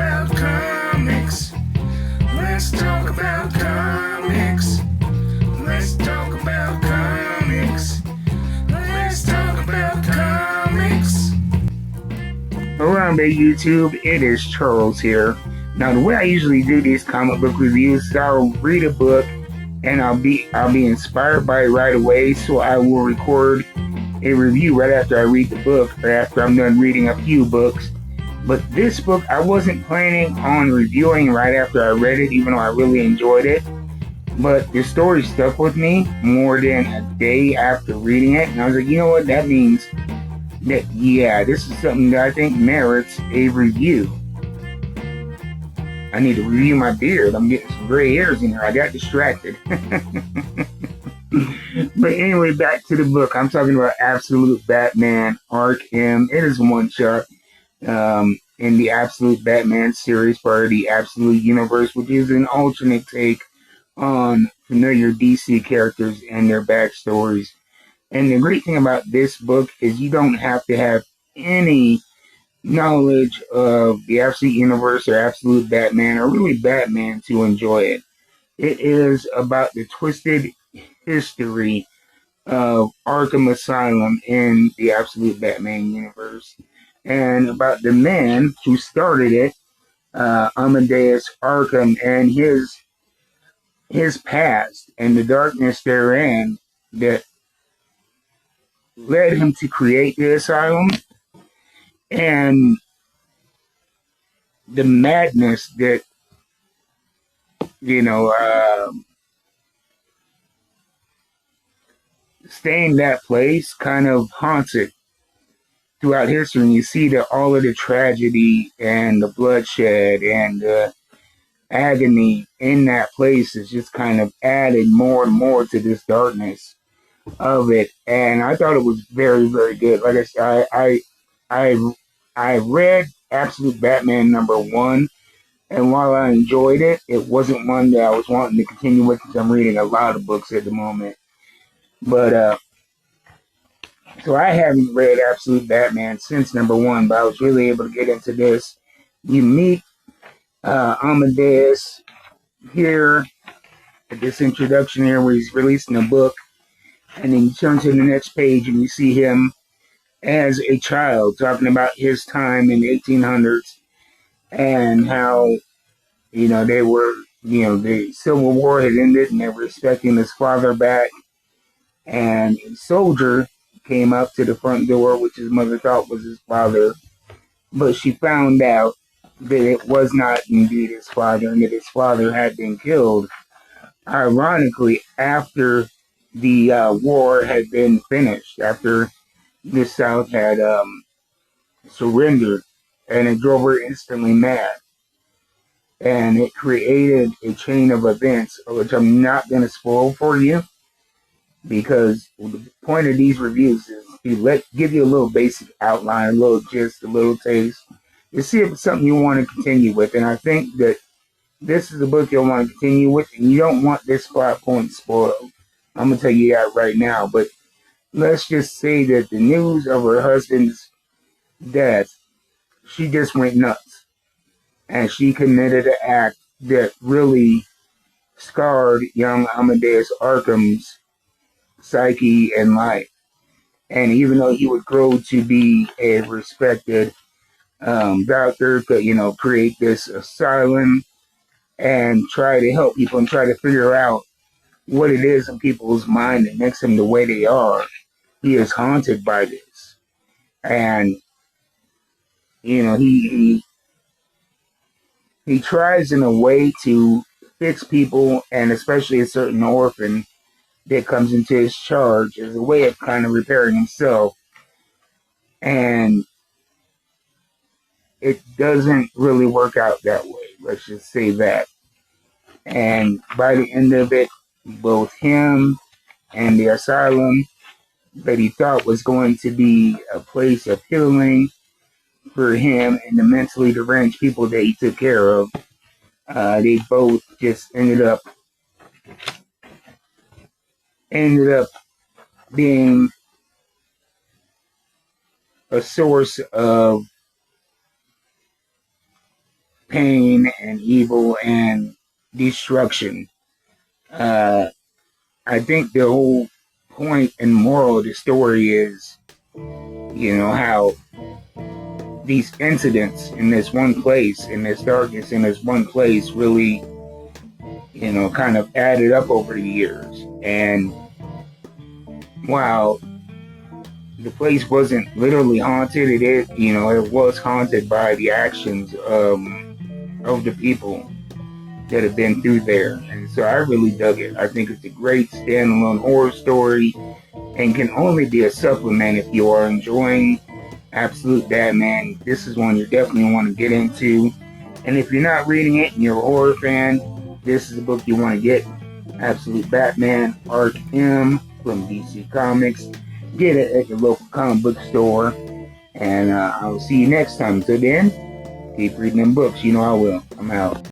about comics. Let's talk about comics. Let's talk about comics. Let's talk about comics. Hello, big YouTube. It is Charles here. Now, the way I usually do these comic book reviews is I'll read a book and I'll be inspired by it right away. So I will record a review right after I read the book or after I'm done reading a few books. But this book, I wasn't planning on reviewing right after I read it, even though I really enjoyed it. But the story stuck with me more than a day after reading it. And I was like, you know what? That means that, yeah, this is something that I think merits a review. I need to review my beard. I'm getting some gray hairs in here. I got distracted. But anyway, back to the book. I'm talking about Absolute Batman Arkham. It is one shot in the Absolute Batman series, part of the Absolute Universe, which is an alternate take on familiar DC characters and their backstories. And the great thing about this book is you don't have to have any knowledge of the Absolute Universe or Absolute Batman or really Batman to enjoy it. It is about the twisted history of Arkham Asylum in the Absolute Batman universe and about the man who started it, Amadeus Arkham, and his past and the darkness therein that led him to create the asylum and the madness that, staying that place kind of haunts it throughout history. And you see that all of the tragedy and the bloodshed and the agony in that place is just kind of added more and more to this darkness of it. And I thought it was very, very good. Like I said, I read Absolute Batman #1, and while I enjoyed it, it wasn't one that I was wanting to continue with because I'm reading a lot of books at the moment. But so I haven't read Absolute Batman since #1, but I was really able to get into this. You meet Amadeus here at this introduction here where he's releasing a book, and then you turn to the next page and you see him as a child talking about his time in the 1800s and how, they were, the Civil War had ended and they were expecting his father back. And a soldier came up to the front door, which his mother thought was his father, but she found out that it was not indeed his father and that his father had been killed, ironically, after the war had been finished, after the South had surrendered, and it drove her instantly mad. And it created a chain of events, which I'm not going to spoil for you, because the point of these reviews is to give you a little basic outline, a little gist, a little taste, to see if it's something you want to continue with. And I think that this is a book you'll want to continue with, and you don't want this plot point spoiled. I'm going to tell you that right now. But let's just say that the news of her husband's death, she just went nuts. And she committed an act that really scarred young Amadeus Arkham's psyche and life. And even though he would grow to be a respected doctor, to create this asylum and try to help people and try to figure out what it is in people's mind that makes them the way they are, he is haunted by this. And he tries in a way to fix people, and especially a certain orphan that comes into his charge as a way of kind of repairing himself. And it doesn't really work out that way. Let's just say that. And by the end of it, both him and the asylum that he thought was going to be a place of healing for him and the mentally deranged people that he took care of, they both just ended up being a source of pain and evil and destruction. Uh, I think the whole point and moral of the story is, how these incidents in this one place, in this darkness, in this one place, really, kind of added up over the years. And while the place wasn't literally haunted, it was haunted by the actions of the people that have been through there. And so I really dug it. I think it's a great standalone horror story and can only be a supplement if you are enjoying Absolute Batman. This is one you definitely want to get into. And if you're not reading it and you're a horror fan, this is a book you want to get. Absolute Batman, Arc M from DC Comics. Get it at your local comic book store. And I will see you next time. Until then, keep reading them books. I will. I'm out.